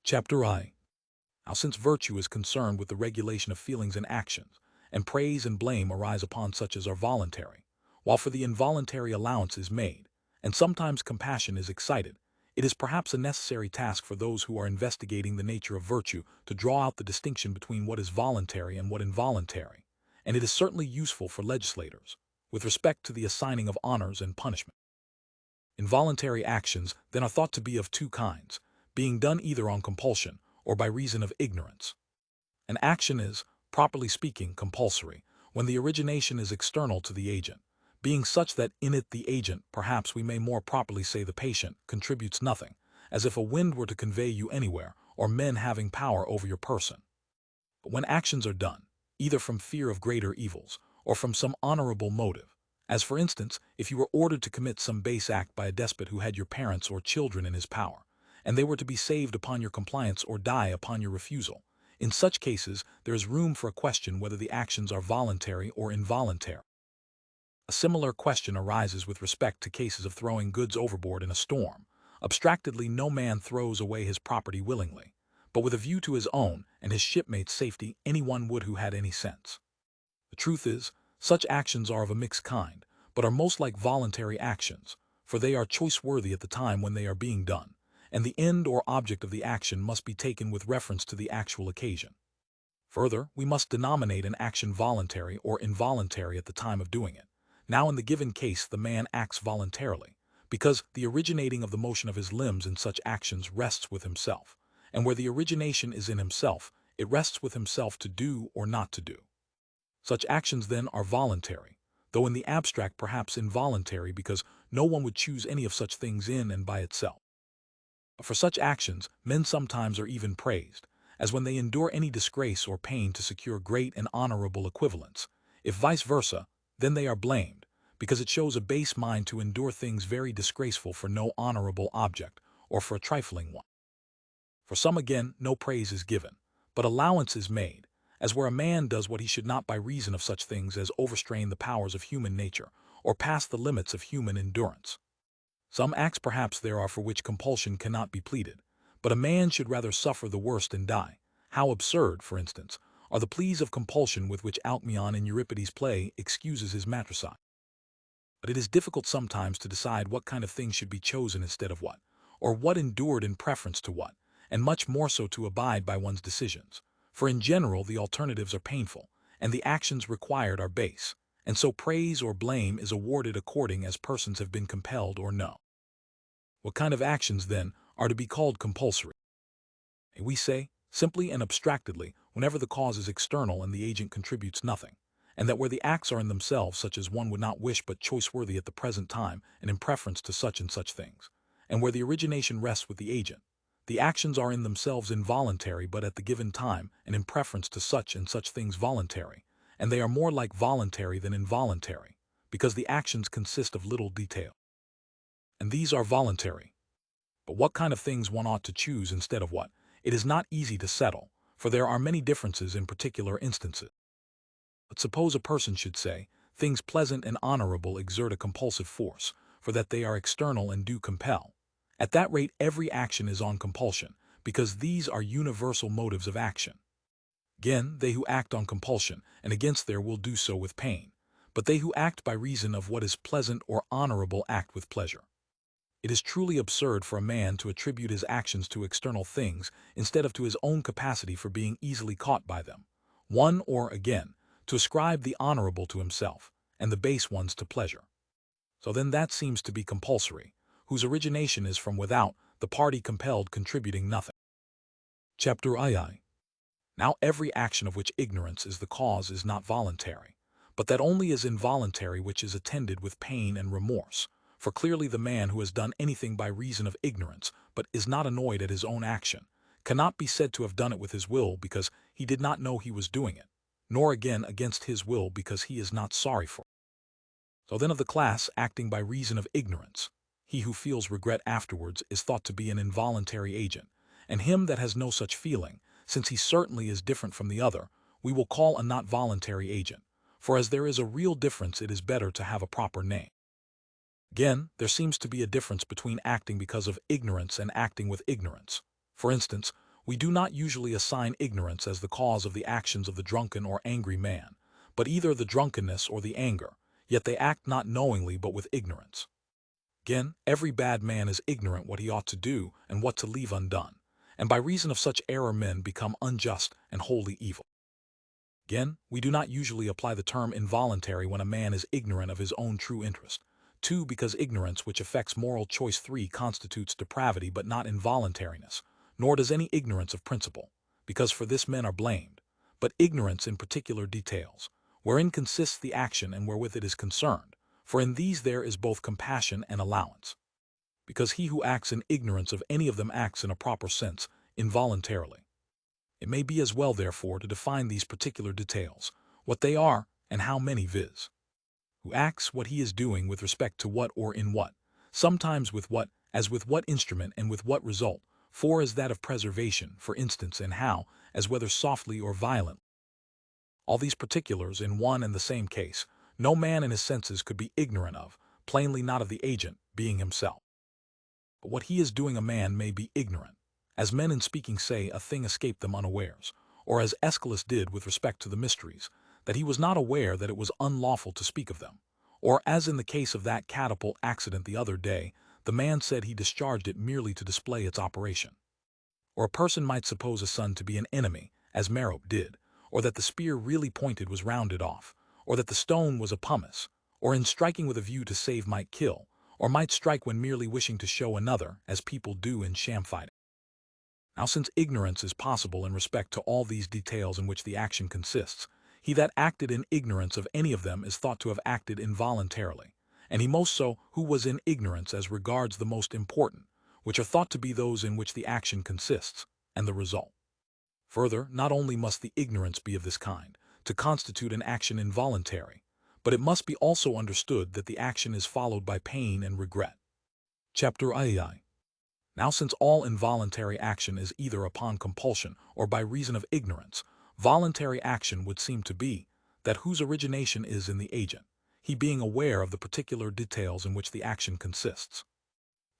Chapter I. Now, since virtue is concerned with the regulation of feelings and actions, and praise and blame arise upon such as are voluntary, while for the involuntary allowance is made, and sometimes compassion is excited, it is perhaps a necessary task for those who are investigating the nature of virtue to draw out the distinction between what is voluntary and what involuntary, and it is certainly useful for legislators, with respect to the assigning of honors and punishment. Involuntary actions then are thought to be of two kinds, being done either on compulsion or by reason of ignorance. An action is, properly speaking, compulsory, when the origination is external to the agent, being such that in it the agent, perhaps we may more properly say the patient, contributes nothing, as if a wind were to convey you anywhere, or men having power over your person. But when actions are done, either from fear of greater evils, or from some honorable motive, as for instance, if you were ordered to commit some base act by a despot who had your parents or children in his power, and they were to be saved upon your compliance or die upon your refusal, in such cases there is room for a question whether the actions are voluntary or involuntary. A similar question arises with respect to cases of throwing goods overboard in a storm. Abstractedly, no man throws away his property willingly, but with a view to his own and his shipmates' safety anyone would who had any sense. The truth is, such actions are of a mixed kind, but are most like voluntary actions, for they are choice-worthy at the time when they are being done, and the end or object of the action must be taken with reference to the actual occasion. Further, we must denominate an action voluntary or involuntary at the time of doing it. Now in the given case the man acts voluntarily, because the originating of the motion of his limbs in such actions rests with himself, and where the origination is in himself, it rests with himself to do or not to do. Such actions then are voluntary, though in the abstract perhaps involuntary because no one would choose any of such things in and by itself. For such actions, men sometimes are even praised, as when they endure any disgrace or pain to secure great and honorable equivalents. If vice versa, then they are blamed, because it shows a base mind to endure things very disgraceful for no honorable object, or for a trifling one. For some again, no praise is given, but allowance is made, as where a man does what he should not by reason of such things as overstrain the powers of human nature, or pass the limits of human endurance. Some acts perhaps there are for which compulsion cannot be pleaded, but a man should rather suffer the worst and die. How absurd, for instance, are the pleas of compulsion with which Alcmaeon in Euripides' play excuses his matricide. But it is difficult sometimes to decide what kind of things should be chosen instead of what, or what endured in preference to what, and much more so to abide by one's decisions. For in general the alternatives are painful, and the actions required are base, and so praise or blame is awarded according as persons have been compelled or no. What kind of actions, then, are to be called compulsory? We say, simply and abstractedly, whenever the cause is external and the agent contributes nothing, and that where the acts are in themselves such as one would not wish but choice-worthy at the present time and in preference to such and such things, and where the origination rests with the agent, the actions are in themselves involuntary but at the given time and in preference to such and such things voluntary, and they are more like voluntary than involuntary, because the actions consist of little detail. And these are voluntary. But what kind of things one ought to choose instead of what, it is not easy to settle, for there are many differences in particular instances. But suppose a person should say, things pleasant and honorable exert a compulsive force, for that they are external and do compel. At that rate every action is on compulsion, because these are universal motives of action. Again, they who act on compulsion and against their will do so with pain, but they who act by reason of what is pleasant or honorable act with pleasure. It is truly absurd for a man to attribute his actions to external things instead of to his own capacity for being easily caught by them. One, or again, to ascribe the honorable to himself, and the base ones to pleasure. So then that seems to be compulsory, whose origination is from without, the party compelled contributing nothing. Chapter II. Now every action of which ignorance is the cause is not voluntary, but that only is involuntary which is attended with pain and remorse. For clearly the man who has done anything by reason of ignorance, but is not annoyed at his own action, cannot be said to have done it with his will because he did not know he was doing it, nor again against his will because he is not sorry for it. So then of the class acting by reason of ignorance, he who feels regret afterwards is thought to be an involuntary agent, and him that has no such feeling, since he certainly is different from the other, we will call a not voluntary agent, for as there is a real difference it is better to have a proper name. Again, there seems to be a difference between acting because of ignorance and acting with ignorance. For instance, We do not usually assign ignorance as the cause of the actions of the drunken or angry man, but either the drunkenness or the anger, yet they act not knowingly but with ignorance. Again, every bad man is ignorant what he ought to do and what to leave undone, and by reason of such error men become unjust and wholly evil. Again, we do not usually apply the term involuntary when a man is ignorant of his own true interest. 2. Because ignorance which affects moral choice. 3. Constitutes depravity but not involuntariness, nor does any ignorance of principle, because for this men are blamed, but ignorance in particular details, wherein consists the action and wherewith it is concerned, for in these there is both compassion and allowance. Because he who acts in ignorance of any of them acts in a proper sense, involuntarily. It may be as well, therefore, to define these particular details, what they are, and how many, viz. Who acts what he is doing with respect to what or in what, sometimes with what, as with what instrument and with what result, 4. As that of preservation, for instance, and how, as whether softly or violently. All these particulars in one and the same case, no man in his senses could be ignorant of, plainly not of the agent, being himself. But what he is doing a man may be ignorant, as men in speaking say a thing escaped them unawares, or as Aeschylus did with respect to the mysteries, that he was not aware that it was unlawful to speak of them, or as in the case of that catapult accident the other day, the man said he discharged it merely to display its operation. Or a person might suppose a sun to be an enemy, as Merope did, or that the spear really pointed was rounded off, or that the stone was a pumice, or in striking with a view to save might kill, or might strike when merely wishing to show another, as people do in sham fighting. Now, since ignorance is possible in respect to all these details in which the action consists, he that acted in ignorance of any of them is thought to have acted involuntarily, and he most so who was in ignorance as regards the most important, which are thought to be those in which the action consists, and the result. Further, not only must the ignorance be of this kind, to constitute an action involuntary, but it must be also understood that the action is followed by pain and regret. Chapter II. Now, since all involuntary action is either upon compulsion or by reason of ignorance, voluntary action would seem to be that whose origination is in the agent, he being aware of the particular details in which the action consists.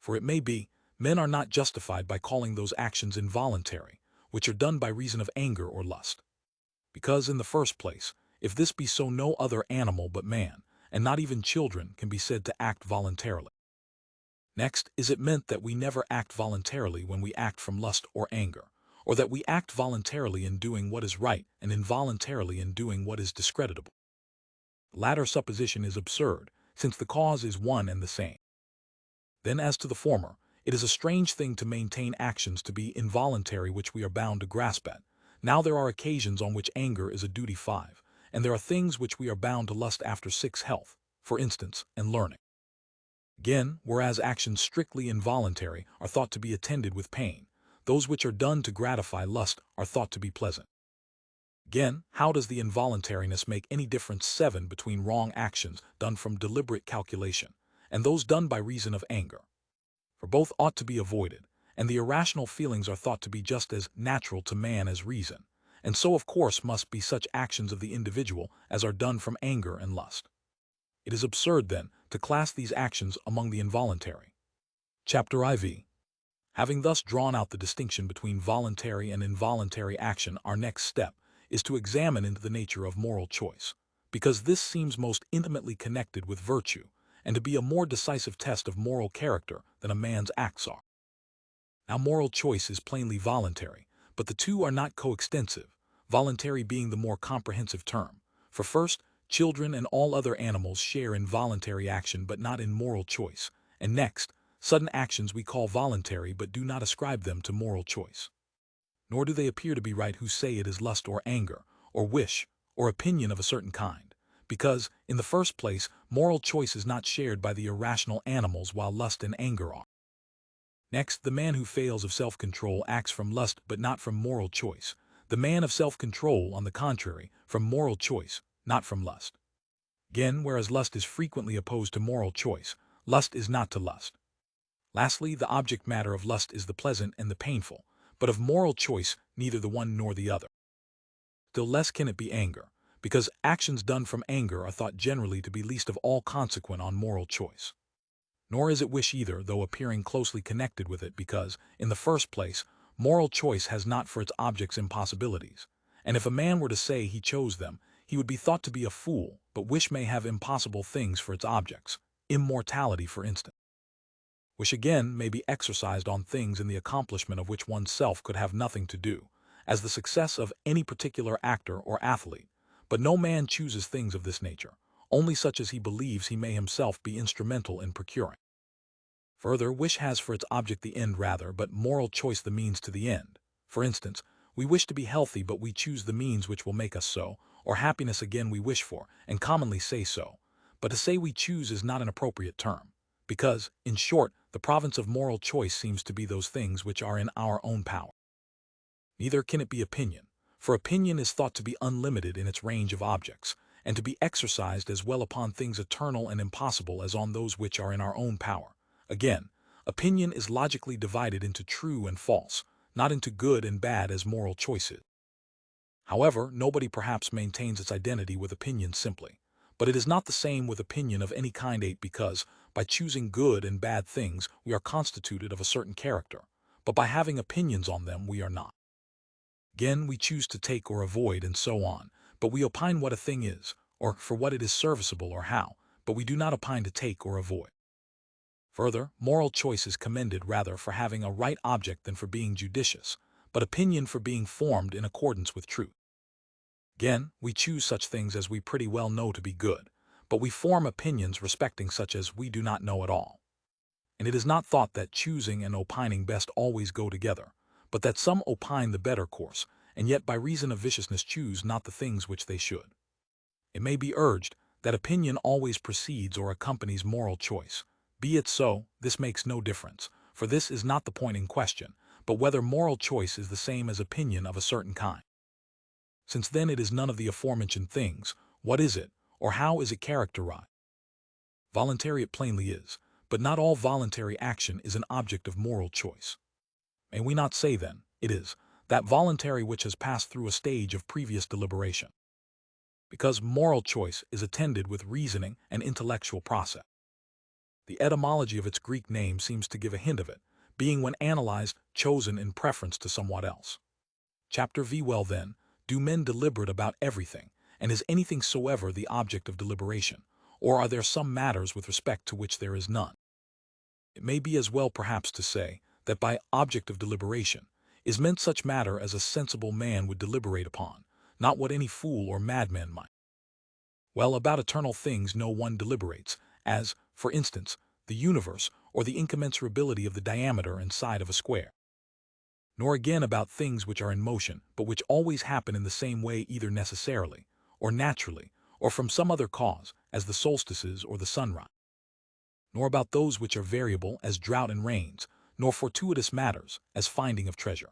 For it may be, men are not justified by calling those actions involuntary, which are done by reason of anger or lust. Because, in the first place, if this be so, no other animal but man, and not even children, can be said to act voluntarily. Next, is it meant that we never act voluntarily when we act from lust or anger, or that we act voluntarily in doing what is right and involuntarily in doing what is discreditable? The latter supposition is absurd, since the cause is one and the same. Then, as to the former, it is a strange thing to maintain actions to be involuntary which we are bound to grasp at. Now there are occasions on which anger is a duty. 5, and there are things which we are bound to lust after. 6. Health, for instance, and learning. Again, whereas actions strictly involuntary are thought to be attended with pain, those which are done to gratify lust are thought to be pleasant. Again, how does the involuntariness make any difference? 7. Between wrong actions done from deliberate calculation and those done by reason of anger. For both ought to be avoided, and the irrational feelings are thought to be just as natural to man as reason, and so of course must be such actions of the individual as are done from anger and lust. It is absurd, then, to class these actions among the involuntary. Chapter IV. Having thus drawn out the distinction between voluntary and involuntary action, our next step is to examine into the nature of moral choice, because this seems most intimately connected with virtue, and to be a more decisive test of moral character than a man's acts are. Now, moral choice is plainly voluntary, but the two are not coextensive, voluntary being the more comprehensive term. For first, children and all other animals share in voluntary action but not in moral choice, and next, sudden actions we call voluntary but do not ascribe them to moral choice. Nor do they appear to be right who say it is lust or anger, or wish, or opinion of a certain kind, because, in the first place, moral choice is not shared by the irrational animals while lust and anger are. Next, the man who fails of self-control acts from lust but not from moral choice, the man of self-control, on the contrary, from moral choice, not from lust. Again, whereas lust is frequently opposed to moral choice, lust is not to lust. Lastly, the object matter of lust is the pleasant and the painful, but of moral choice neither the one nor the other. Still less can it be anger, because actions done from anger are thought generally to be least of all consequent on moral choice. Nor is it wish either, though appearing closely connected with it, because, in the first place, moral choice has not for its objects impossibilities, and if a man were to say he chose them, he would be thought to be a fool, but wish may have impossible things for its objects, immortality for instance. Wish again may be exercised on things in the accomplishment of which oneself could have nothing to do, as the success of any particular actor or athlete, but no man chooses things of this nature, only such as he believes he may himself be instrumental in procuring. Further, wish has for its object the end rather, but moral choice the means to the end. For instance, we wish to be healthy, but we choose the means which will make us so, or happiness again we wish for, and commonly say so. But to say we choose is not an appropriate term, because, in short, the province of moral choice seems to be those things which are in our own power. Neither can it be opinion, for opinion is thought to be unlimited in its range of objects, and to be exercised as well upon things eternal and impossible as on those which are in our own power. Again, opinion is logically divided into true and false, not into good and bad as moral choice is. However, nobody perhaps maintains its identity with opinion simply, but it is not the same with opinion of any kind because, by choosing good and bad things, we are constituted of a certain character, but by having opinions on them we are not. Again, we choose to take or avoid and so on, but we opine what a thing is, or for what it is serviceable or how, but we do not opine to take or avoid. Further, moral choice is commended rather for having a right object than for being judicious, but opinion for being formed in accordance with truth. Again, we choose such things as we pretty well know to be good, but we form opinions respecting such as we do not know at all. And it is not thought that choosing and opining best always go together, but that some opine the better course, and yet by reason of viciousness choose not the things which they should. It may be urged that opinion always precedes or accompanies moral choice. Be it so, this makes no difference, for this is not the point in question, but whether moral choice is the same as opinion of a certain kind. Since then it is none of the aforementioned things, what is it, or how is it characterized? Voluntary it plainly is, but not all voluntary action is an object of moral choice. May we not say then, it is, that voluntary which has passed through a stage of previous deliberation? Because moral choice is attended with reasoning and intellectual process. The etymology of its Greek name seems to give a hint of it, being when analyzed, chosen in preference to somewhat else. Chapter V. Well then, do men deliberate about everything, and is anything soever the object of deliberation, or are there some matters with respect to which there is none? It may be as well perhaps to say, that by object of deliberation is meant such matter as a sensible man would deliberate upon, not what any fool or madman might. Well, about eternal things no one deliberates, as, for instance, the universe or the incommensurability of the diameter and side of a square. Nor again about things which are in motion, but which always happen in the same way either necessarily, or naturally, or from some other cause, as the solstices or the sunrise. Nor about those which are variable, as drought and rains, nor fortuitous matters, as finding of treasure.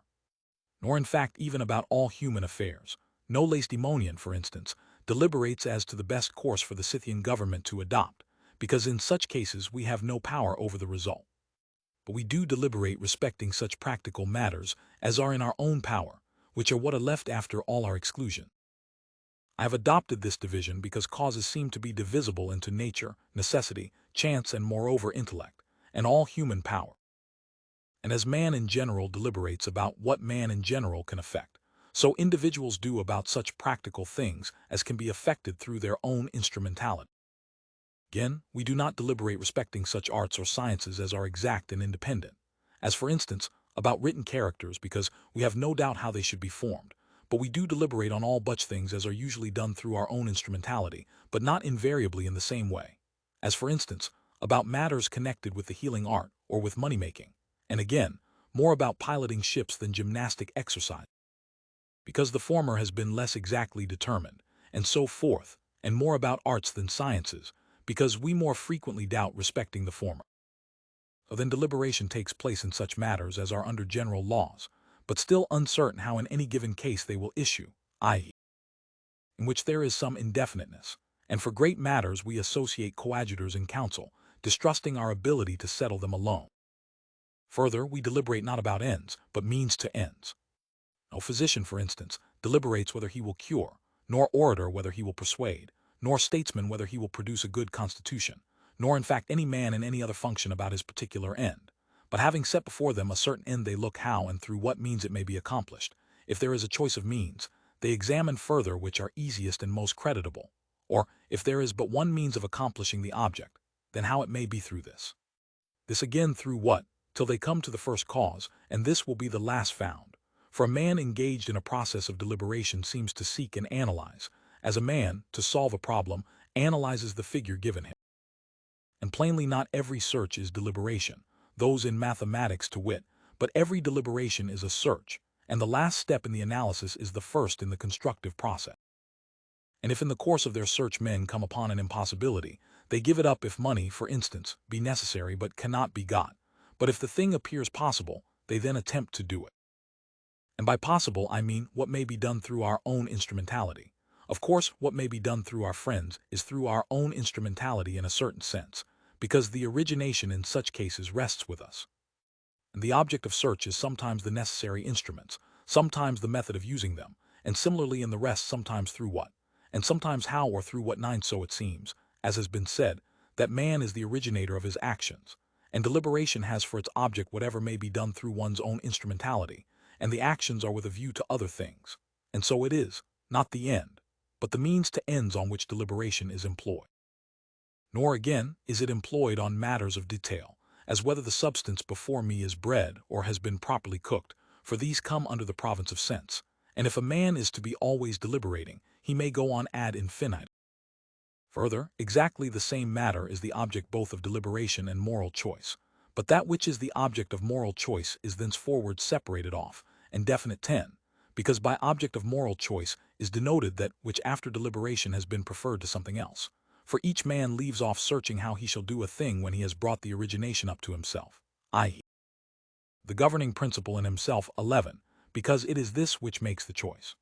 Nor in fact even about all human affairs. No Lacedaemonian, for instance, deliberates as to the best course for the Scythian government to adopt, because in such cases we have no power over the result. But we do deliberate respecting such practical matters as are in our own power, which are what are left after all our exclusion. I have adopted this division because causes seem to be divisible into nature, necessity, chance, and moreover intellect, and all human power. And as man in general deliberates about what man in general can effect, so individuals do about such practical things as can be effected through their own instrumentality. Again, we do not deliberate respecting such arts or sciences as are exact and independent, as for instance, about written characters because we have no doubt how they should be formed, but we do deliberate on all such things as are usually done through our own instrumentality, but not invariably in the same way, as for instance, about matters connected with the healing art or with money-making, and again, more about piloting ships than gymnastic exercise, because the former has been less exactly determined, and so forth, and more about arts than sciences, because we more frequently doubt respecting the former. So then deliberation takes place in such matters as are under general laws, but still uncertain how in any given case they will issue, i.e., in which there is some indefiniteness, and for great matters we associate coadjutors in council, distrusting our ability to settle them alone. Further, we deliberate not about ends, but means to ends. No physician, for instance, deliberates whether he will cure, nor orator whether he will persuade, nor statesman whether he will produce a good constitution, nor in fact any man in any other function about his particular end, But having set before them a certain end, they look how and through what means it may be accomplished. If there is a choice of means, they examine further which are easiest and most creditable. Or, if there is but one means of accomplishing the object, then how it may be through this. This again through what, till they come to the first cause, and this will be the last found. For a man engaged in a process of deliberation seems to seek and analyze, as a man, to solve a problem, analyzes the figure given him. And plainly not every search is deliberation, those in mathematics to wit, but every deliberation is a search, and the last step in the analysis is the first in the constructive process. And if in the course of their search men come upon an impossibility, they give it up if money, for instance, be necessary but cannot be got. But if the thing appears possible, they then attempt to do it. And by possible I mean what may be done through our own instrumentality. Of course, what may be done through our friends is through our own instrumentality in a certain sense, because the origination in such cases rests with us. And the object of search is sometimes the necessary instruments, sometimes the method of using them, and similarly in the rest sometimes through what, and sometimes how or through what nine. So it seems, as has been said, that man is the originator of his actions, and deliberation has for its object whatever may be done through one's own instrumentality, and the actions are with a view to other things, and so it is, not the end, but the means to ends on which deliberation is employed. Nor again is it employed on matters of detail, as whether the substance before me is bread or has been properly cooked, for these come under the province of sense, and if a man is to be always deliberating, he may go on ad infinitum. Further, exactly the same matter is the object both of deliberation and moral choice, but that which is the object of moral choice is thenceforward separated off, and definite 10, because by object of moral choice is denoted that which after deliberation has been preferred to something else. For each man leaves off searching how he shall do a thing when he has brought the origination up to himself, i.e., the governing principle in himself. 11, because it is this which makes the choice.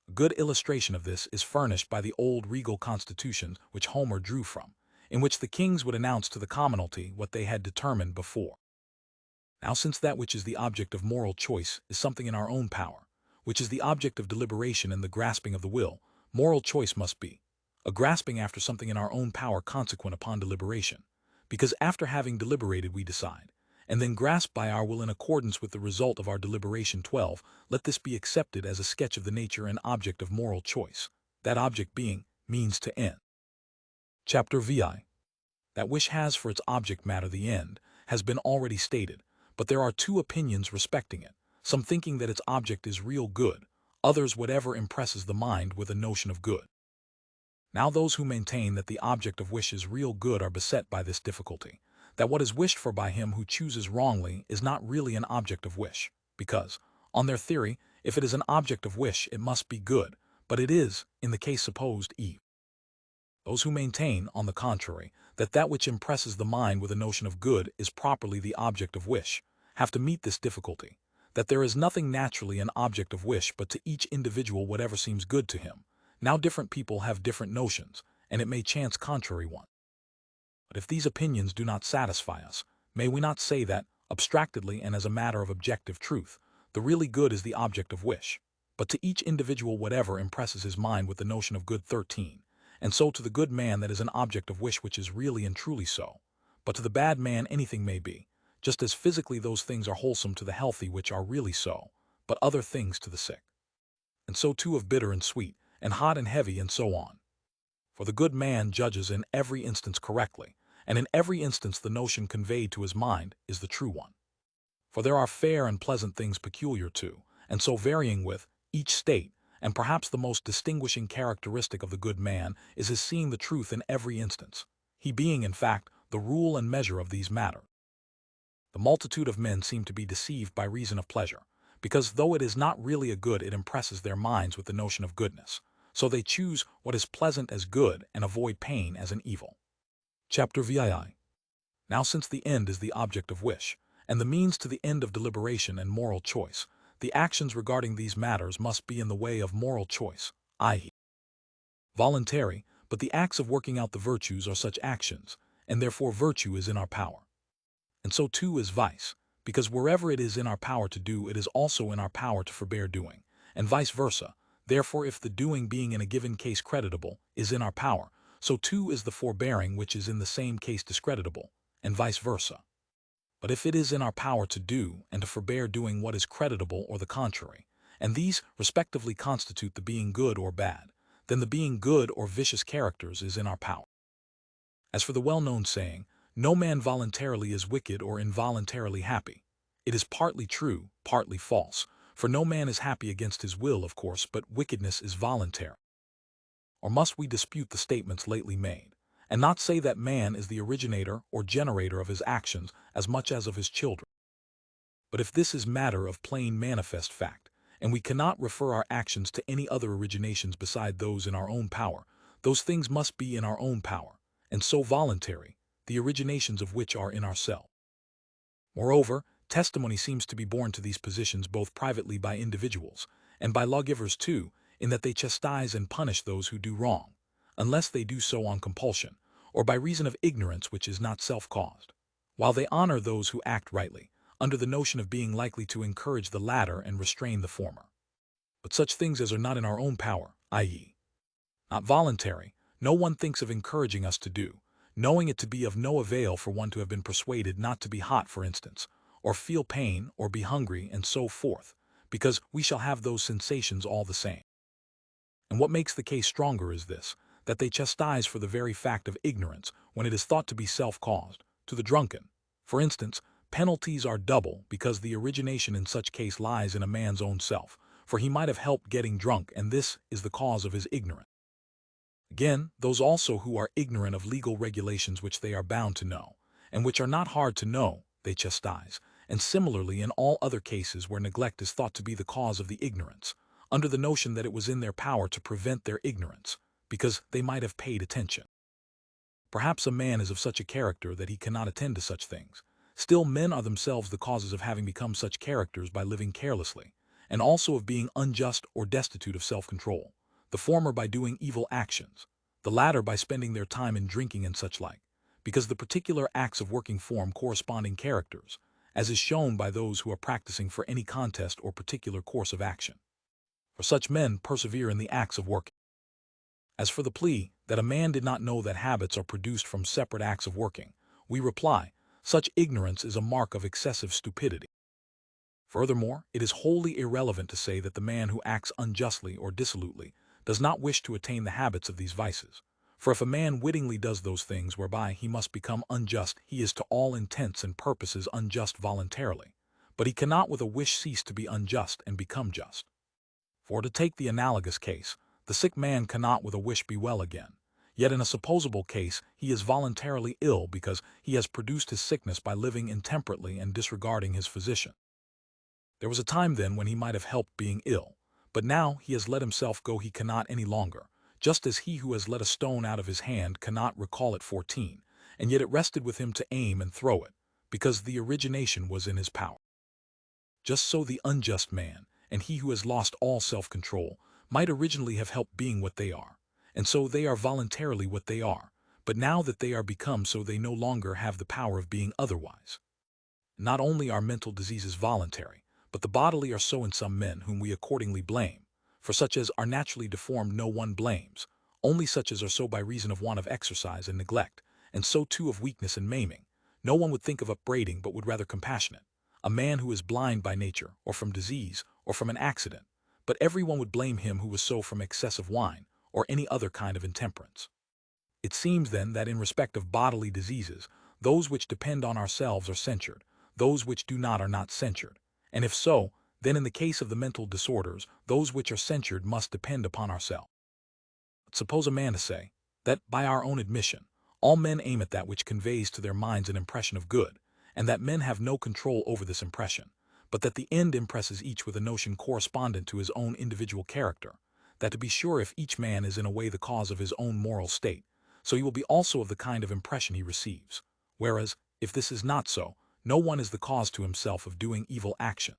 A good illustration of this is furnished by the old regal constitutions which Homer drew from, in which the kings would announce to the commonalty what they had determined before. Now since that which is the object of moral choice is something in our own power, which is the object of deliberation and the grasping of the will, moral choice must be a grasping after something in our own power consequent upon deliberation, because after having deliberated we decide, and then grasp by our will in accordance with the result of our deliberation. 12, let this be accepted as a sketch of the nature and object of moral choice, that object being means to end. Chapter VI. That which has for its object matter the end, has been already stated, but there are two opinions respecting it, some thinking that its object is real good, others whatever impresses the mind with a notion of good. Now those who maintain that the object of wish is real good are beset by this difficulty, that what is wished for by him who chooses wrongly is not really an object of wish, because, on their theory, if it is an object of wish it must be good, but it is, in the case supposed, evil. Those who maintain, on the contrary, that that which impresses the mind with a notion of good is properly the object of wish, have to meet this difficulty, that there is nothing naturally an object of wish but to each individual whatever seems good to him. Now different people have different notions, and it may chance contrary one. But if these opinions do not satisfy us, may we not say that, abstractedly and as a matter of objective truth, the really good is the object of wish, but to each individual whatever impresses his mind with the notion of good. 13, and so to the good man that is an object of wish which is really and truly so, but to the bad man anything may be, just as physically those things are wholesome to the healthy which are really so, but other things to the sick. And so too of bitter and sweet, and hot and heavy, and so on. For the good man judges in every instance correctly, and in every instance the notion conveyed to his mind is the true one. For there are fair and pleasant things peculiar to, and so varying with, each state, and perhaps the most distinguishing characteristic of the good man is his seeing the truth in every instance, he being, in fact, the rule and measure of these matters. The multitude of men seem to be deceived by reason of pleasure, because though it is not really a good it impresses their minds with the notion of goodness, so they choose what is pleasant as good and avoid pain as an evil. Chapter VII. Now since the end is the object of wish, and the means to the end of deliberation and moral choice, the actions regarding these matters must be in the way of moral choice, i.e., voluntary, but the acts of working out the virtues are such actions, and therefore virtue is in our power. And so too is vice, because wherever it is in our power to do it is also in our power to forbear doing, and vice versa. Therefore if the doing being in a given case creditable is in our power, so too is the forbearing which is in the same case discreditable, and vice versa. But if it is in our power to do and to forbear doing what is creditable or the contrary, and these respectively constitute the being good or bad, then the being good or vicious characters is in our power. As for the well-known saying, no man voluntarily is wicked or involuntarily happy, it is partly true, partly false, for no man is happy against his will, of course, but wickedness is voluntary. Or must we dispute the statements lately made, and not say that man is the originator or generator of his actions as much as of his children? But if this is matter of plain manifest fact, and we cannot refer our actions to any other originations beside those in our own power, those things must be in our own power, and so voluntary, the originations of which are in ourselves. Moreover, testimony seems to be borne to these positions both privately by individuals, and by lawgivers too, in that they chastise and punish those who do wrong, unless they do so on compulsion, or by reason of ignorance which is not self-caused, while they honor those who act rightly, under the notion of being likely to encourage the latter and restrain the former. But such things as are not in our own power, i.e., not voluntary, no one thinks of encouraging us to do, knowing it to be of no avail for one to have been persuaded not to be hot, for instance, or feel pain, or be hungry, and so forth, because we shall have those sensations all the same. And what makes the case stronger is this, that they chastise for the very fact of ignorance when it is thought to be self-caused. To the drunken, for instance, penalties are double because the origination in such case lies in a man's own self, for he might have helped getting drunk, and this is the cause of his ignorance. Again, those also who are ignorant of legal regulations which they are bound to know, and which are not hard to know, they chastise, and similarly in all other cases where neglect is thought to be the cause of the ignorance, under the notion that it was in their power to prevent their ignorance, because they might have paid attention. Perhaps a man is of such a character that he cannot attend to such things. Still, men are themselves the causes of having become such characters by living carelessly, and also of being unjust or destitute of self-control, the former by doing evil actions, the latter by spending their time in drinking and such like, because the particular acts of working form corresponding characters, as is shown by those who are practicing for any contest or particular course of action. For such men persevere in the acts of working. As for the plea that a man did not know that habits are produced from separate acts of working, we reply, such ignorance is a mark of excessive stupidity. Furthermore, it is wholly irrelevant to say that the man who acts unjustly or dissolutely does not wish to attain the habits of these vices, for if a man wittingly does those things whereby he must become unjust, he is to all intents and purposes unjust voluntarily, but he cannot with a wish cease to be unjust and become just. For to take the analogous case, the sick man cannot with a wish be well again, yet in a supposable case he is voluntarily ill because he has produced his sickness by living intemperately and disregarding his physician. There was a time then when he might have helped being ill, but now he has let himself go, he cannot any longer, just as he who has let a stone out of his hand cannot recall it 14, and yet it rested with him to aim and throw it, because the origination was in his power. Just so the unjust man, and he who has lost all self-control, might originally have helped being what they are, and so they are voluntarily what they are, but now that they are become so they no longer have the power of being otherwise. Not only are mental diseases voluntary, but the bodily are so in some men, whom we accordingly blame, for such as are naturally deformed no one blames, only such as are so by reason of want of exercise and neglect, and so too of weakness and maiming. No one would think of upbraiding, but would rather compassionate a man who is blind by nature, or from disease, or from an accident, but everyone would blame him who was so from excess of wine, or any other kind of intemperance. It seems then that in respect of bodily diseases, those which depend on ourselves are censured, those which do not are not censured, and if so, then in the case of the mental disorders, those which are censured must depend upon ourselves. But suppose a man to say, that, by our own admission, all men aim at that which conveys to their minds an impression of good, and that men have no control over this impression, but that the end impresses each with a notion correspondent to his own individual character, that to be sure if each man is in a way the cause of his own moral state, so he will be also of the kind of impression he receives, whereas, if this is not so, no one is the cause to himself of doing evil action,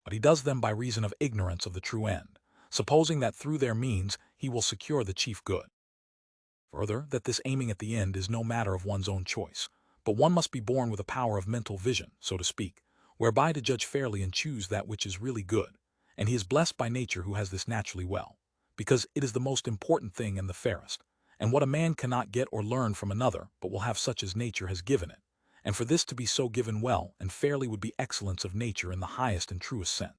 but he does them by reason of ignorance of the true end, supposing that through their means he will secure the chief good. Further, that this aiming at the end is no matter of one's own choice, but one must be born with a power of mental vision, so to speak, whereby to judge fairly and choose that which is really good, and he is blessed by nature who has this naturally well, because it is the most important thing and the fairest, and what a man cannot get or learn from another, but will have such as nature has given it, and for this to be so given well and fairly would be excellence of nature in the highest and truest sense.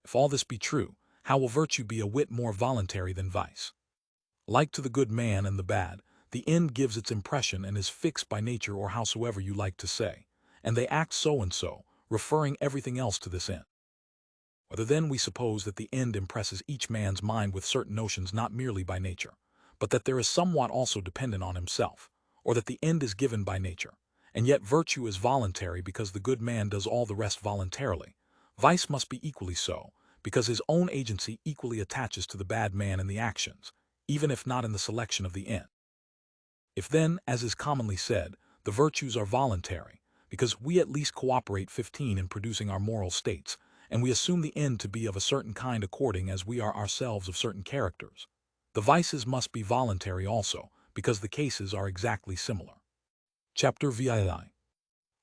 If all this be true, how will virtue be a whit more voluntary than vice? Like to the good man and the bad, the end gives its impression and is fixed by nature, or howsoever you like to say, and they act so and so, referring everything else to this end. Whether then we suppose that the end impresses each man's mind with certain notions not merely by nature, but that there is somewhat also dependent on himself, or that the end is given by nature, and yet virtue is voluntary because the good man does all the rest voluntarily, vice must be equally so, because his own agency equally attaches to the bad man in the actions, even if not in the selection of the end. If then, as is commonly said, the virtues are voluntary, because we at least cooperate 15 in producing our moral states, and we assume the end to be of a certain kind according as we are ourselves of certain characters, the vices must be voluntary also, because the cases are exactly similar. Chapter VII.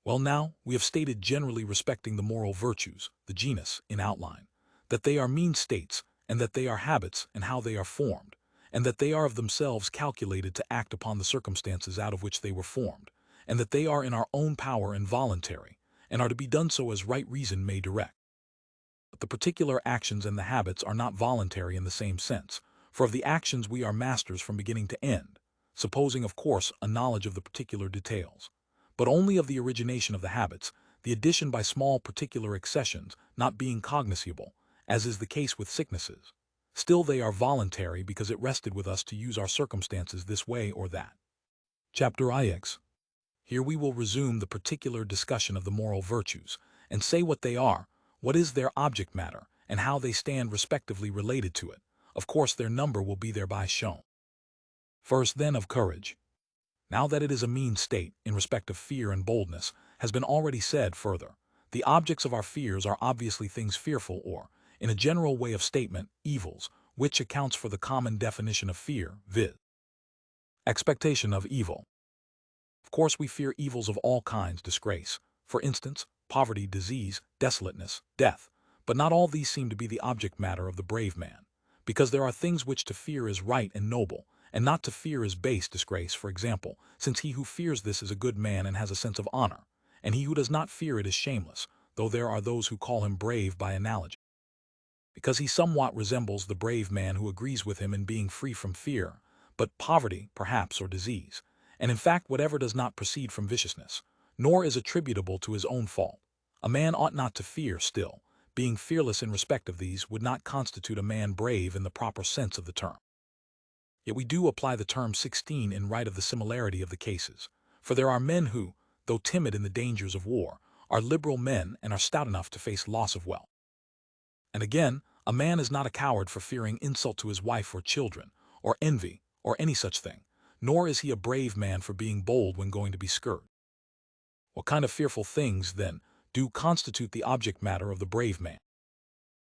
Well, now, we have stated generally respecting the moral virtues, the genus, in outline, that they are mean states, and that they are habits, and how they are formed, and that they are of themselves calculated to act upon the circumstances out of which they were formed, and that they are in our own power and voluntary, and are to be done so as right reason may direct. But the particular actions and the habits are not voluntary in the same sense, for of the actions we are masters from beginning to end, supposing, of course, a knowledge of the particular details, but only of the origination of the habits, the addition by small particular accessions not being cognizable, as is the case with sicknesses. Still they are voluntary because it rested with us to use our circumstances this way or that. Chapter IX. Here we will resume the particular discussion of the moral virtues, and say what they are, what is their object matter, and how they stand respectively related to it. Of course their number will be thereby shown. First then of courage. Now that it is a mean state, in respect of fear and boldness, has been already said further. The objects of our fears are obviously things fearful or, in a general way of statement, evils, which accounts for the common definition of fear, viz. expectation of evil. Of course we fear evils of all kinds, disgrace, for instance, poverty, disease, desolateness, death, but not all these seem to be the object matter of the brave man, because there are things which to fear is right and noble, and not to fear is base disgrace, for example, since he who fears this is a good man and has a sense of honor, and he who does not fear it is shameless, though there are those who call him brave by analogy, because he somewhat resembles the brave man who agrees with him in being free from fear, but poverty, perhaps, or disease, and in fact whatever does not proceed from viciousness, nor is attributable to his own fault. A man ought not to fear. Still, being fearless in respect of these would not constitute a man brave in the proper sense of the term. Yet we do apply the term 16 in right of the similarity of the cases, for there are men who, though timid in the dangers of war, are liberal men and are stout enough to face loss of wealth. And again, a man is not a coward for fearing insult to his wife or children, or envy, or any such thing, nor is he a brave man for being bold when going to be scourged. What kind of fearful things, then, do constitute the object matter of the brave man?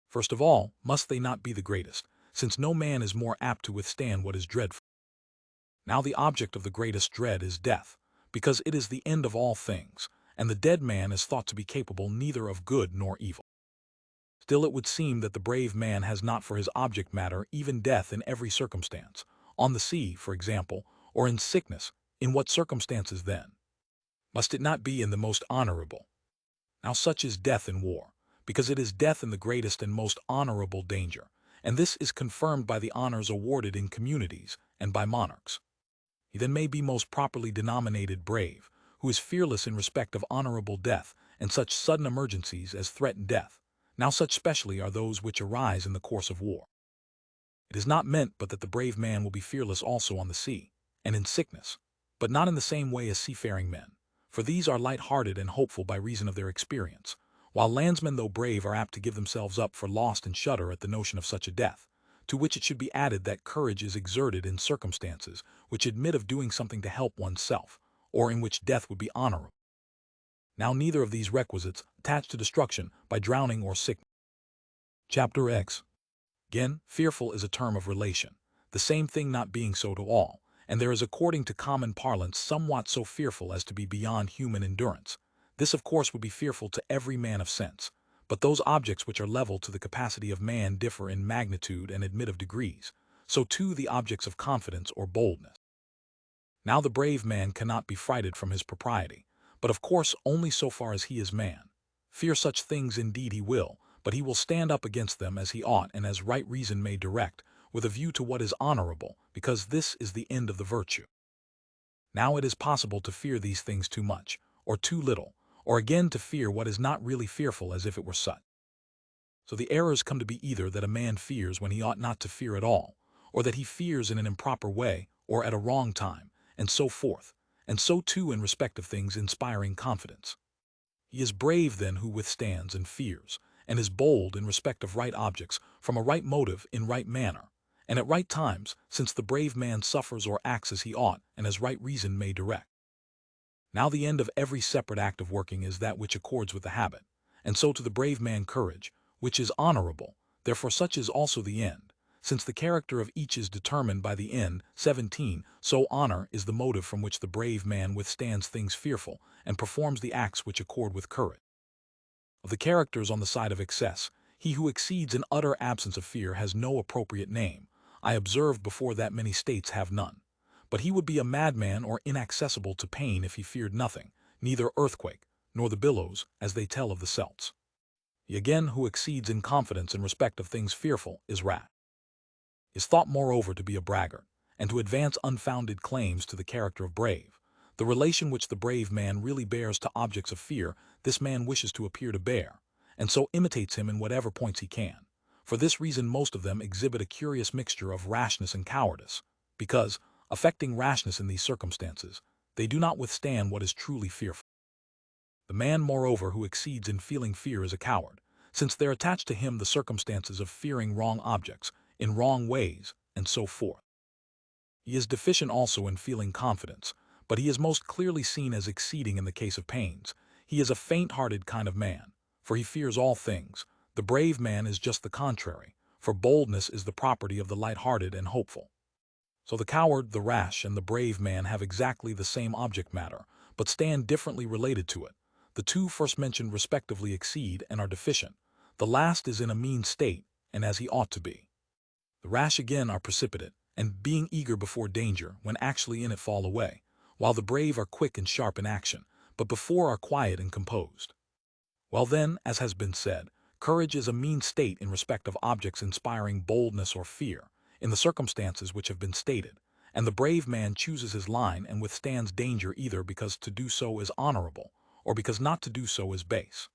First of all, must they not be the greatest, since no man is more apt to withstand what is dreadful? Now the object of the greatest dread is death, because it is the end of all things, and the dead man is thought to be capable neither of good nor evil. Still it would seem that the brave man has not for his object matter even death in every circumstance, on the sea, for example, or in sickness. In what circumstances then? Must it not be in the most honorable? Now such is death in war, because it is death in the greatest and most honorable danger, and this is confirmed by the honors awarded in communities and by monarchs. He then may be most properly denominated brave, who is fearless in respect of honorable death and such sudden emergencies as threaten death. Now such specially are those which arise in the course of war. It is not meant but that the brave man will be fearless also on the sea, and in sickness, but not in the same way as seafaring men, for these are light-hearted and hopeful by reason of their experience, while landsmen though brave are apt to give themselves up for lost and shudder at the notion of such a death, to which it should be added that courage is exerted in circumstances which admit of doing something to help oneself, or in which death would be honorable. Now neither of these requisites attach to destruction by drowning or sickness. Chapter X. Again, fearful is a term of relation, the same thing not being so to all, and there is according to common parlance somewhat so fearful as to be beyond human endurance. This of course would be fearful to every man of sense, but those objects which are level to the capacity of man differ in magnitude and admit of degrees, so too the objects of confidence or boldness. Now the brave man cannot be frighted from his propriety, but of course only so far as he is man. Fear such things indeed he will, but he will stand up against them as he ought and as right reason may direct, with a view to what is honorable, because this is the end of the virtue. Now it is possible to fear these things too much, or too little, or again to fear what is not really fearful as if it were such. So the errors come to be either that a man fears when he ought not to fear at all, or that he fears in an improper way, or at a wrong time, and so forth, and so too in respect of things inspiring confidence. He is brave then who withstands and fears, and is bold in respect of right objects, from a right motive in right manner, and at right times, since the brave man suffers or acts as he ought, and as right reason may direct. Now the end of every separate act of working is that which accords with the habit, and so to the brave man courage, which is honorable, therefore such is also the end, since the character of each is determined by the end. 17. So honor is the motive from which the brave man withstands things fearful, and performs the acts which accord with courage. Of the characters on the side of excess, he who exceeds in utter absence of fear has no appropriate name. I observed before that many states have none. But he would be a madman or inaccessible to pain if he feared nothing, neither earthquake, nor the billows, as they tell of the Celts. He again who exceeds in confidence in respect of things fearful is rash. Is thought moreover to be a braggart, and to advance unfounded claims to the character of brave. The relation which the brave man really bears to objects of fear, this man wishes to appear to bear, and so imitates him in whatever points he can. For this reason most of them exhibit a curious mixture of rashness and cowardice, because, affecting rashness in these circumstances, they do not withstand what is truly fearful. The man, moreover, who exceeds in feeling fear is a coward, since there attach to him the circumstances of fearing wrong objects, in wrong ways, and so forth. He is deficient also in feeling confidence, but he is most clearly seen as exceeding in the case of pains. He is a faint-hearted kind of man, for he fears all things. The brave man is just the contrary, for boldness is the property of the light-hearted and hopeful. So the coward, the rash, and the brave man have exactly the same object matter, but stand differently related to it. The two first mentioned respectively exceed and are deficient. The last is in a mean state, and as he ought to be. The rash again are precipitate, and being eager before danger, when actually in it fall away, while the brave are quick and sharp in action, but before are quiet and composed. Well then, as has been said, courage is a mean state in respect of objects inspiring boldness or fear, in the circumstances which have been stated, and the brave man chooses his line and withstands danger either because to do so is honorable, or because not to do so is base.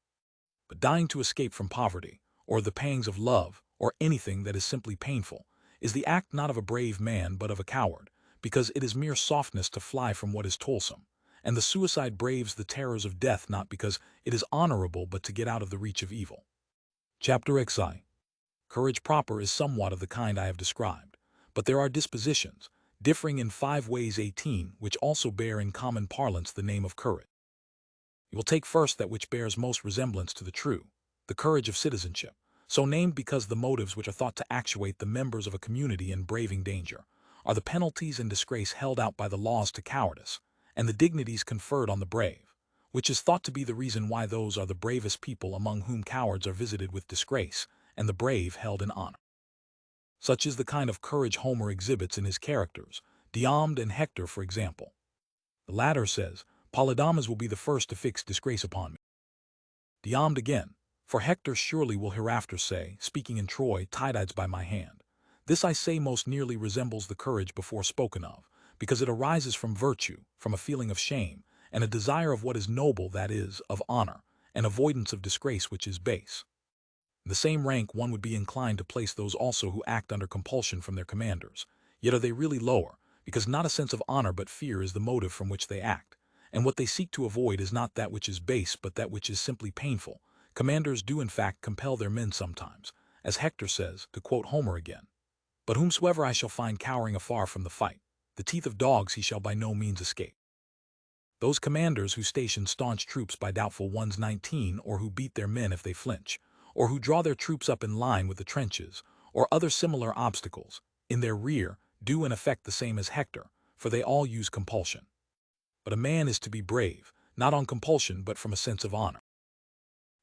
But dying to escape from poverty, or the pangs of love, or anything that is simply painful, is the act not of a brave man but of a coward, because it is mere softness to fly from what is toilsome, and the suicide braves the terrors of death not because it is honorable but to get out of the reach of evil. Chapter XI. Courage proper is somewhat of the kind I have described, but there are dispositions, differing in 5 ways 18, which also bear in common parlance the name of courage. You will take first that which bears most resemblance to the true, the courage of citizenship, so named because the motives which are thought to actuate the members of a community in braving danger are the penalties and disgrace held out by the laws to cowardice, and the dignities conferred on the brave, which is thought to be the reason why those are the bravest people among whom cowards are visited with disgrace, and the brave held in honor. Such is the kind of courage Homer exhibits in his characters, Diomed and Hector for example. The latter says, Polydamas will be the first to fix disgrace upon me. Diomed again, for Hector surely will hereafter say, speaking in Troy, Tydides by my hand. This I say most nearly resembles the courage before spoken of, because it arises from virtue, from a feeling of shame, and a desire of what is noble, that is, of honor, and avoidance of disgrace which is base. In the same rank one would be inclined to place those also who act under compulsion from their commanders, yet are they really lower, because not a sense of honor but fear is the motive from which they act, and what they seek to avoid is not that which is base but that which is simply painful. Commanders do in fact compel their men sometimes, as Hector says, to quote Homer again, but whomsoever I shall find cowering afar from the fight, the teeth of dogs he shall by no means escape. Those commanders who station staunch troops by doubtful ones 19, or who beat their men if they flinch, or who draw their troops up in line with the trenches, or other similar obstacles, in their rear, do in effect the same as Hector, for they all use compulsion. But a man is to be brave, not on compulsion but from a sense of honor.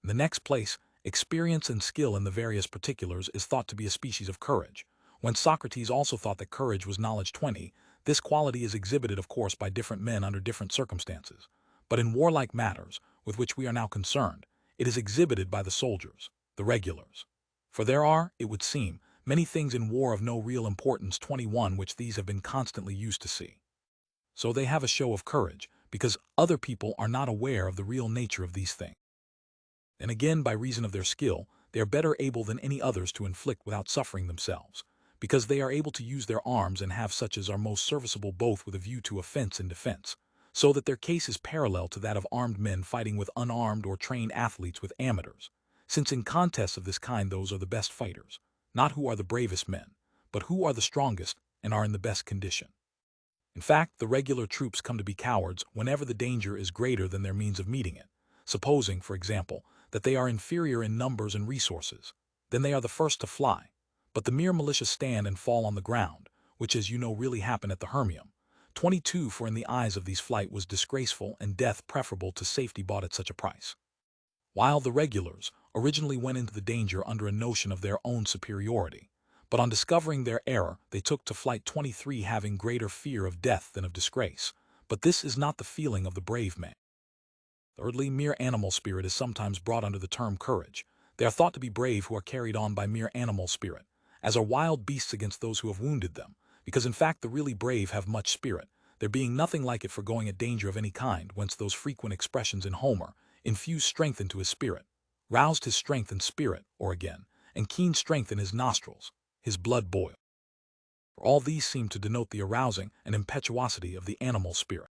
In the next place, experience and skill in the various particulars is thought to be a species of courage. When Socrates also thought that courage was knowledge 20, this quality is exhibited of course by different men under different circumstances. But in warlike matters, with which we are now concerned, it is exhibited by the soldiers, the regulars. For there are, it would seem, many things in war of no real importance 21 which these have been constantly used to see. So they have a show of courage, because other people are not aware of the real nature of these things. And again, by reason of their skill, they are better able than any others to inflict without suffering themselves, because they are able to use their arms and have such as are most serviceable both with a view to offense and defense, so that their case is parallel to that of armed men fighting with unarmed or trained athletes with amateurs, since in contests of this kind those are the best fighters, not who are the bravest men, but who are the strongest and are in the best condition. In fact, the regular troops come to be cowards whenever the danger is greater than their means of meeting it, supposing, for example, that they are inferior in numbers and resources. Then they are the first to fly, but the mere militia stand and fall on the ground, which as you know really happened at the Hermium. 22 For in the eyes of these flight was disgraceful and death preferable to safety bought at such a price. While the regulars originally went into the danger under a notion of their own superiority, but on discovering their error they took to flight 23 having greater fear of death than of disgrace. But this is not the feeling of the brave man. Thirdly, mere animal spirit is sometimes brought under the term courage. They are thought to be brave who are carried on by mere animal spirit, as are wild beasts against those who have wounded them, because in fact the really brave have much spirit, there being nothing like it for going at danger of any kind, whence those frequent expressions in Homer, infused strength into his spirit, roused his strength and spirit, or again, and keen strength in his nostrils, his blood boiled. For all these seem to denote the arousing and impetuosity of the animal spirit.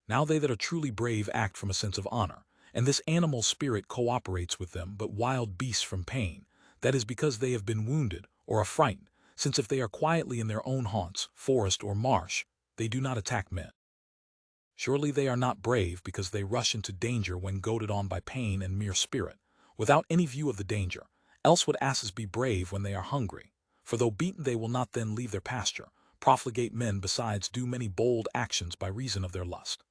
Now they that are truly brave act from a sense of honor, and this animal spirit cooperates with them, but wild beasts from pain, that is because they have been wounded or are frightened, since if they are quietly in their own haunts, forest or marsh, they do not attack men. Surely they are not brave because they rush into danger when goaded on by pain and mere spirit, without any view of the danger, else would asses be brave when they are hungry, for though beaten they will not then leave their pasture. Profligate men besides do many bold actions by reason of their lust.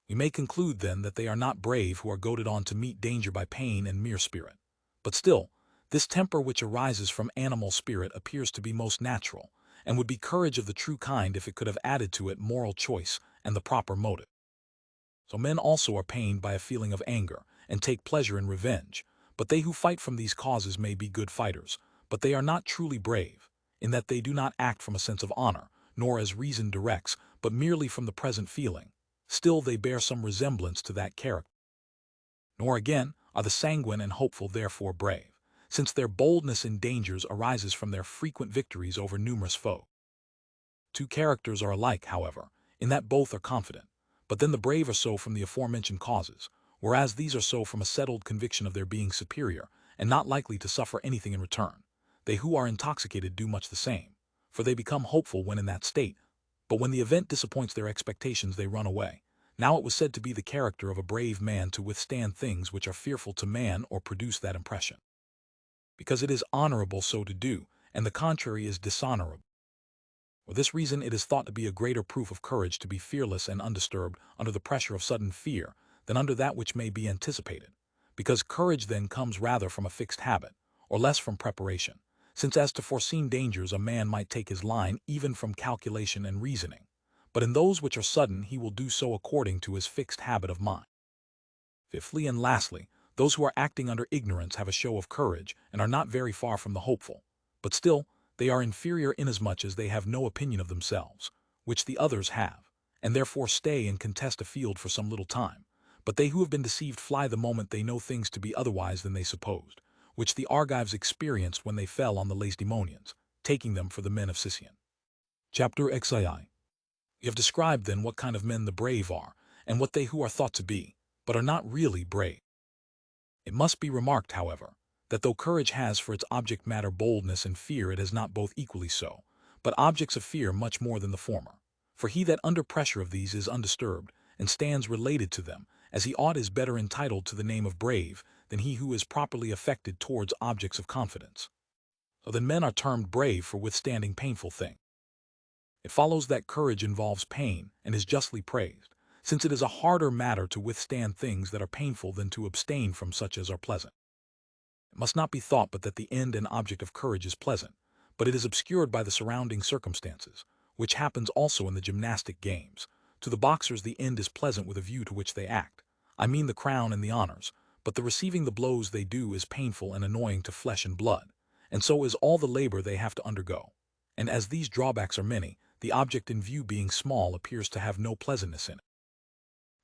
We may conclude then that they are not brave who are goaded on to meet danger by pain and mere spirit. But still, this temper which arises from animal spirit appears to be most natural, and would be courage of the true kind if it could have added to it moral choice and the proper motive. So men also are pained by a feeling of anger, and take pleasure in revenge, but they who fight from these causes may be good fighters, but they are not truly brave, in that they do not act from a sense of honor, nor as reason directs, but merely from the present feeling. Still they bear some resemblance to that character. Nor again are the sanguine and hopeful therefore brave, since their boldness in dangers arises from their frequent victories over numerous foes. Two characters are alike, however, in that both are confident, but then the brave are so from the aforementioned causes, whereas these are so from a settled conviction of their being superior, and not likely to suffer anything in return. They who are intoxicated do much the same, for they become hopeful when in that state, but when the event disappoints their expectations they run away. Now it was said to be the character of a brave man to withstand things which are fearful to man or produce that impression, because it is honorable so to do, and the contrary is dishonorable. For this reason it is thought to be a greater proof of courage to be fearless and undisturbed under the pressure of sudden fear than under that which may be anticipated, because courage then comes rather from a fixed habit, or less from preparation, since as to foreseen dangers a man might take his line even from calculation and reasoning, but in those which are sudden he will do so according to his fixed habit of mind. Fifthly and lastly, those who are acting under ignorance have a show of courage and are not very far from the hopeful, but still they are inferior inasmuch as they have no opinion of themselves, which the others have, and therefore stay and contest a field for some little time. But they who have been deceived fly the moment they know things to be otherwise than they supposed, which the Argives experienced when they fell on the Lacedaemonians, taking them for the men of Sicyon. Chapter XII. We have described then what kind of men the brave are, and what they who are thought to be, but are not really brave. It must be remarked, however, that though courage has for its object matter boldness and fear, it has not both equally so, but objects of fear much more than the former. For he that under pressure of these is undisturbed, and stands related to them, as he ought, is better entitled to the name of brave than he who is properly affected towards objects of confidence. So then men are termed brave for withstanding painful things. It follows that courage involves pain and is justly praised, since it is a harder matter to withstand things that are painful than to abstain from such as are pleasant. It must not be thought but that the end and object of courage is pleasant, but it is obscured by the surrounding circumstances, which happens also in the gymnastic games. To the boxers the end is pleasant with a view to which they act. I mean the crown and the honors, but the receiving the blows they do is painful and annoying to flesh and blood, and so is all the labor they have to undergo. And as these drawbacks are many, the object in view being small appears to have no pleasantness in it.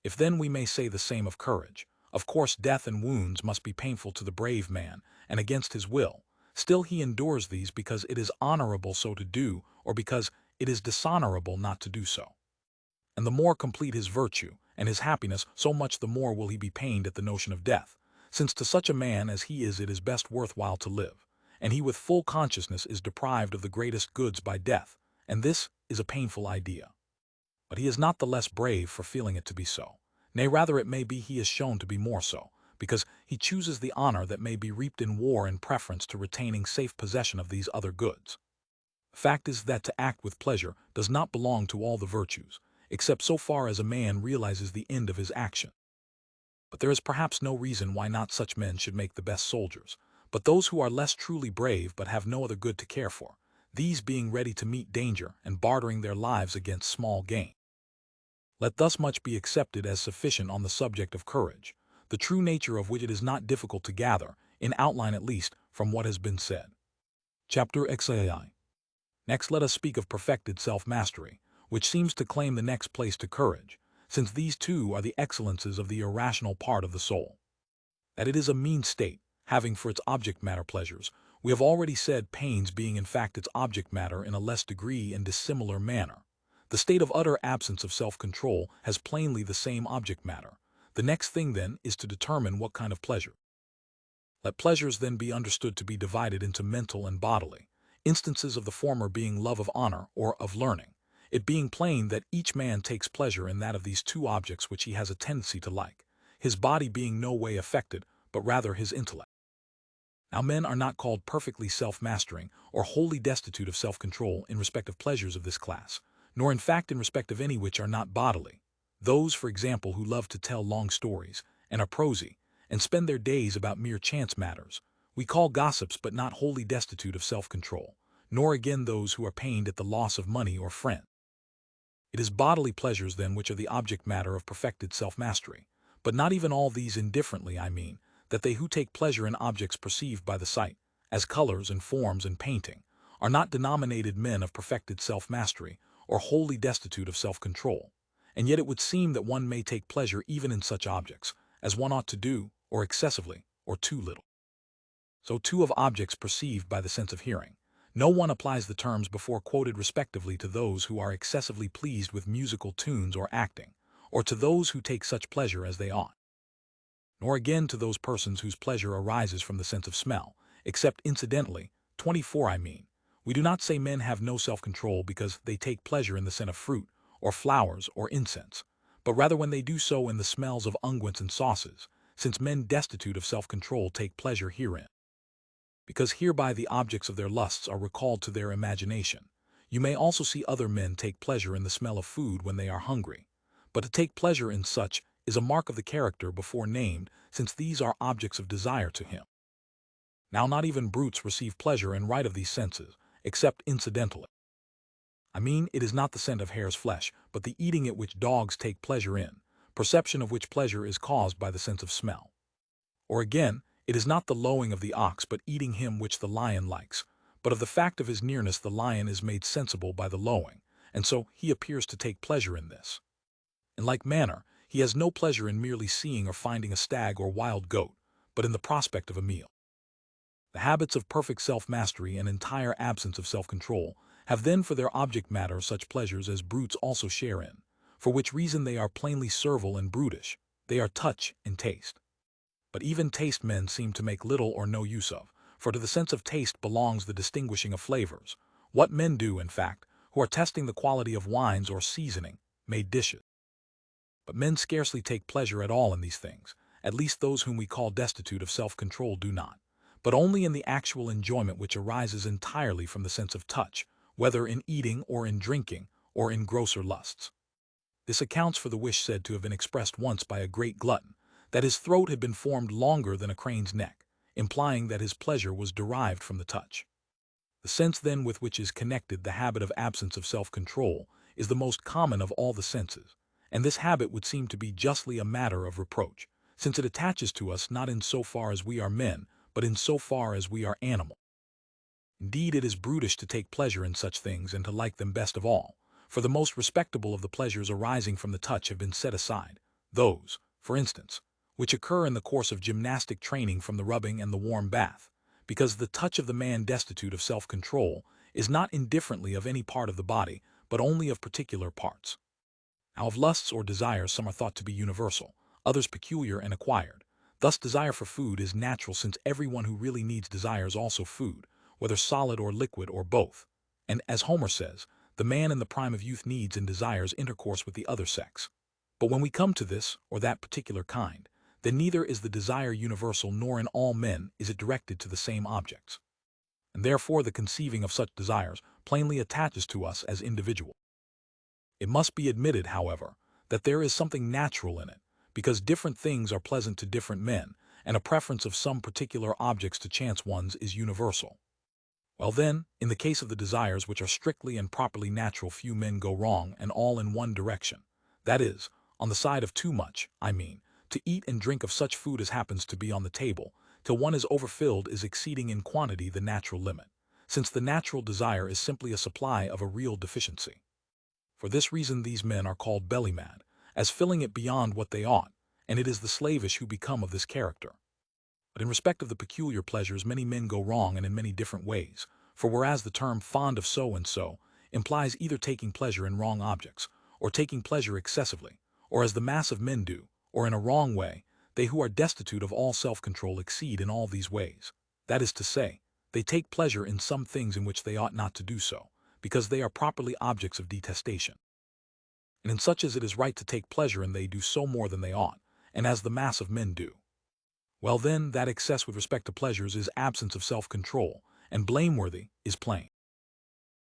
If then we may say the same of courage, of course death and wounds must be painful to the brave man, and against his will, still he endures these because it is honorable so to do, or because it is dishonorable not to do so. And the more complete his virtue, and his happiness, so much the more will he be pained at the notion of death, since to such a man as he is it is best worthwhile to live, and he with full consciousness is deprived of the greatest goods by death, and this is a painful idea. But he is not the less brave for feeling it to be so. Nay, rather it may be he is shown to be more so, because he chooses the honor that may be reaped in war in preference to retaining safe possession of these other goods. The fact is that to act with pleasure does not belong to all the virtues, except so far as a man realizes the end of his action. But there is perhaps no reason why not such men should make the best soldiers, but those who are less truly brave but have no other good to care for, these being ready to meet danger and bartering their lives against small gain. Let thus much be accepted as sufficient on the subject of courage, the true nature of which it is not difficult to gather, in outline at least, from what has been said. Chapter XAI. Next let us speak of perfected self-mastery, which seems to claim the next place to courage, since these two are the excellences of the irrational part of the soul. That it is a mean state, having for its object matter pleasures, we have already said, pains being in fact its object matter in a less degree and dissimilar manner. The state of utter absence of self-control has plainly the same object matter. The next thing then is to determine what kind of pleasure. Let pleasures then be understood to be divided into mental and bodily, instances of the former being love of honor or of learning, it being plain that each man takes pleasure in that of these two objects which he has a tendency to like, his body being no way affected, but rather his intellect. Now men are not called perfectly self-mastering or wholly destitute of self-control in respect of pleasures of this class, nor in fact in respect of any which are not bodily. Those, for example, who love to tell long stories, and are prosy, and spend their days about mere chance matters, we call gossips but not wholly destitute of self-control, nor again those who are pained at the loss of money or friend. It is bodily pleasures then which are the object matter of perfected self-mastery, but not even all these indifferently, I mean, that they who take pleasure in objects perceived by the sight, as colors and forms and painting, are not denominated men of perfected self-mastery, or wholly destitute of self-control, and yet it would seem that one may take pleasure even in such objects, as one ought to do, or excessively, or too little. So too of objects perceived by the sense of hearing. No one applies the terms before quoted respectively to those who are excessively pleased with musical tunes or acting, or to those who take such pleasure as they ought. Nor again to those persons whose pleasure arises from the sense of smell, except incidentally, 24 I mean. We do not say men have no self-control because they take pleasure in the scent of fruit, or flowers, or incense, but rather when they do so in the smells of unguents and sauces, since men destitute of self-control take pleasure herein. Because hereby the objects of their lusts are recalled to their imagination. You may also see other men take pleasure in the smell of food when they are hungry, but to take pleasure in such is a mark of the character before named, since these are objects of desire to him. Now not even brutes receive pleasure in right of these senses, except incidentally. I mean, it is not the scent of hare's flesh, but the eating it which dogs take pleasure in, perception of which pleasure is caused by the sense of smell. Or again, it is not the lowing of the ox but eating him which the lion likes, but of the fact of his nearness the lion is made sensible by the lowing, and so he appears to take pleasure in this. In like manner, he has no pleasure in merely seeing or finding a stag or wild goat, but in the prospect of a meal. The habits of perfect self-mastery and entire absence of self-control have then for their object matter such pleasures as brutes also share in, for which reason they are plainly servile and brutish. They are touch and taste. But even taste men seem to make little or no use of, for to the sense of taste belongs the distinguishing of flavors, what men do, in fact, who are testing the quality of wines or seasoning, made dishes. But men scarcely take pleasure at all in these things, at least those whom we call destitute of self-control do not, but only in the actual enjoyment which arises entirely from the sense of touch, whether in eating or in drinking, or in grosser lusts. This accounts for the wish said to have been expressed once by a great glutton, that his throat had been formed longer than a crane's neck, implying that his pleasure was derived from the touch. The sense then with which is connected the habit of absence of self-control is the most common of all the senses, and this habit would seem to be justly a matter of reproach, since it attaches to us not in so far as we are men, but in so far as we are animal. Indeed, it is brutish to take pleasure in such things and to like them best of all, for the most respectable of the pleasures arising from the touch have been set aside, those, for instance, which occur in the course of gymnastic training from the rubbing and the warm bath, because the touch of the man destitute of self-control is not indifferently of any part of the body, but only of particular parts. Now of lusts or desires some are thought to be universal, others peculiar and acquired. Thus desire for food is natural, since everyone who really needs desires also food, whether solid or liquid or both. And as Homer says, the man in the prime of youth needs and desires intercourse with the other sex. But when we come to this or that particular kind, then neither is the desire universal nor in all men is it directed to the same objects. And therefore the conceiving of such desires plainly attaches to us as individuals. It must be admitted, however, that there is something natural in it, because different things are pleasant to different men, and a preference of some particular objects to chance ones is universal. Well then, in the case of the desires which are strictly and properly natural, few men go wrong, and all in one direction. That is, on the side of too much, I mean, to eat and drink of such food as happens to be on the table, till one is overfilled, is exceeding in quantity the natural limit, since the natural desire is simply a supply of a real deficiency. For this reason these men are called belly-mad, as filling it beyond what they ought, and it is the slavish who become of this character. But in respect of the peculiar pleasures many men go wrong, and in many different ways, for whereas the term fond of so-and-so implies either taking pleasure in wrong objects, or taking pleasure excessively, or as the mass of men do, or in a wrong way, they who are destitute of all self-control exceed in all these ways. That is to say, they take pleasure in some things in which they ought not to do so, because they are properly objects of detestation. And in such as it is right to take pleasure in they do so more than they ought, and as the mass of men do. Well then, that excess with respect to pleasures is absence of self-control, and blameworthy is plain.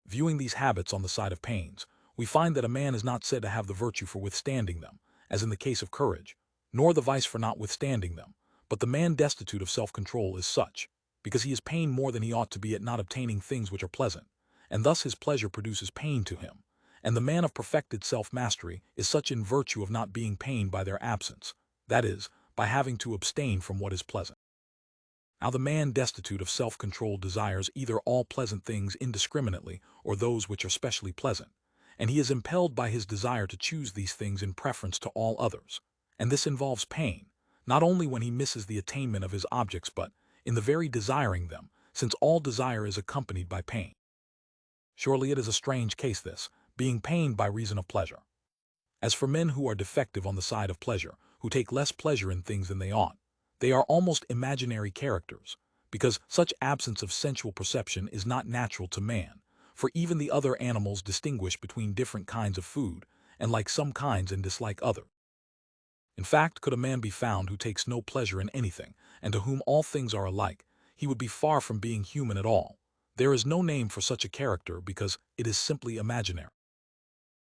Viewing these habits on the side of pains, we find that a man is not said to have the virtue for withstanding them, as in the case of courage, nor the vice for not withstanding them, but the man destitute of self-control is such, because he is pained more than he ought to be at not obtaining things which are pleasant, and thus his pleasure produces pain to him, and the man of perfected self-mastery is such in virtue of not being pained by their absence, that is, by having to abstain from what is pleasant. Now the man destitute of self-control desires either all pleasant things indiscriminately or those which are specially pleasant, and he is impelled by his desire to choose these things in preference to all others, and this involves pain, not only when he misses the attainment of his objects but in the very desiring them, since all desire is accompanied by pain. Surely it is a strange case this, being pained by reason of pleasure. As for men who are defective on the side of pleasure, who take less pleasure in things than they ought, they are almost imaginary characters, because such absence of sensual perception is not natural to man, for even the other animals distinguish between different kinds of food, and like some kinds and dislike others. In fact, could a man be found who takes no pleasure in anything, and to whom all things are alike, he would be far from being human at all. There is no name for such a character because it is simply imaginary.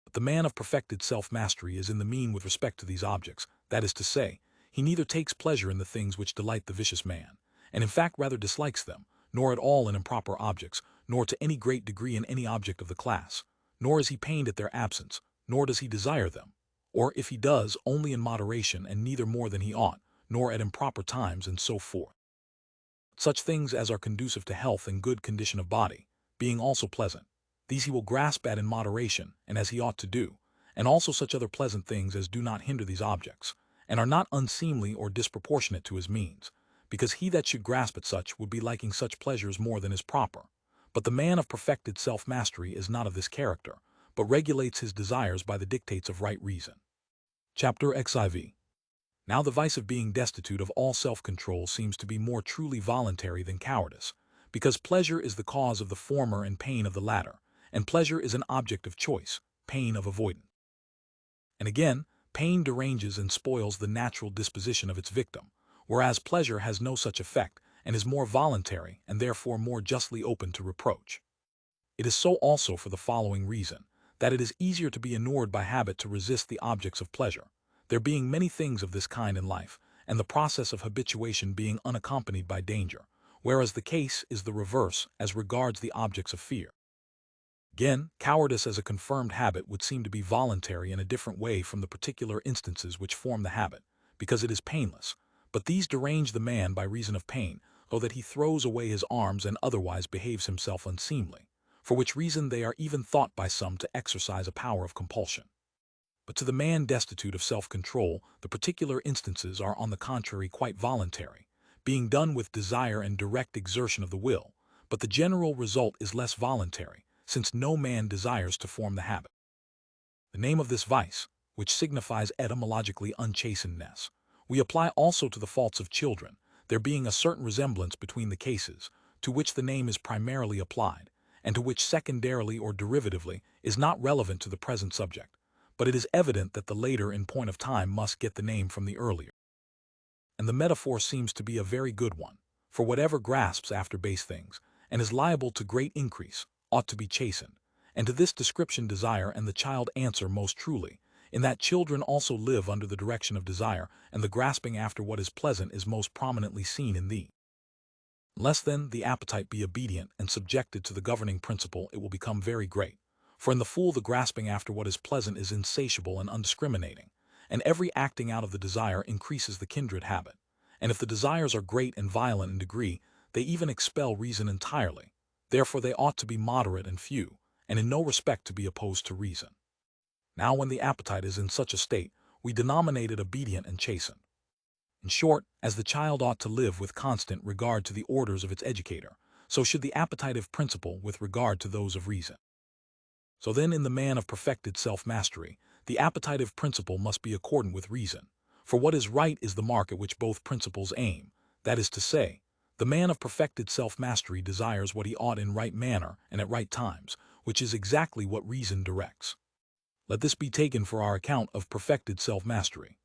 But the man of perfected self-mastery is in the mean with respect to these objects, that is to say, he neither takes pleasure in the things which delight the vicious man, and in fact rather dislikes them, nor at all in improper objects, nor to any great degree in any object of the class, nor is he pained at their absence, nor does he desire them, or if he does, only in moderation and neither more than he ought, nor at improper times, and so forth. Such things as are conducive to health and good condition of body, being also pleasant, these he will grasp at in moderation and as he ought to do, and also such other pleasant things as do not hinder these objects, and are not unseemly or disproportionate to his means, because he that should grasp at such would be liking such pleasures more than is proper. But the man of perfected self-mastery is not of this character, but regulates his desires by the dictates of right reason. Chapter XIV. Now the vice of being destitute of all self-control seems to be more truly voluntary than cowardice, because pleasure is the cause of the former and pain of the latter, and pleasure is an object of choice, pain of avoidance. And again, pain deranges and spoils the natural disposition of its victim, whereas pleasure has no such effect and is more voluntary and therefore more justly open to reproach. It is so also for the following reason, that it is easier to be inured by habit to resist the objects of pleasure, there being many things of this kind in life, and the process of habituation being unaccompanied by danger, whereas the case is the reverse as regards the objects of fear. Again, cowardice as a confirmed habit would seem to be voluntary in a different way from the particular instances which form the habit, because it is painless. But these derange the man by reason of pain, so that he throws away his arms and otherwise behaves himself unseemly, for which reason they are even thought by some to exercise a power of compulsion. But to the man destitute of self-control, the particular instances are on the contrary quite voluntary, being done with desire and direct exertion of the will, but the general result is less voluntary, since no man desires to form the habit. The name of this vice, which signifies etymologically unchastenedness, we apply also to the faults of children, there being a certain resemblance between the cases, to which the name is primarily applied, and to which secondarily or derivatively is not relevant to the present subject, but it is evident that the later in point of time must get the name from the earlier. And the metaphor seems to be a very good one, for whatever grasps after base things, and is liable to great increase, ought to be chastened, and to this description desire and the child answer most truly, in that children also live under the direction of desire, and the grasping after what is pleasant is most prominently seen in thee. Unless then the appetite be obedient and subjected to the governing principle, it will become very great. For in the fool the grasping after what is pleasant is insatiable and undiscriminating, and every acting out of the desire increases the kindred habit. And if the desires are great and violent in degree, they even expel reason entirely. Therefore they ought to be moderate and few, and in no respect to be opposed to reason. Now when the appetite is in such a state, we denominate it obedient and chastened. In short, as the child ought to live with constant regard to the orders of its educator, so should the appetitive principle with regard to those of reason. So then in the man of perfected self-mastery, the appetitive principle must be accordant with reason, for what is right is the mark at which both principles aim, that is to say, the man of perfected self-mastery desires what he ought in right manner and at right times, which is exactly what reason directs. Let this be taken for our account of perfected self-mastery.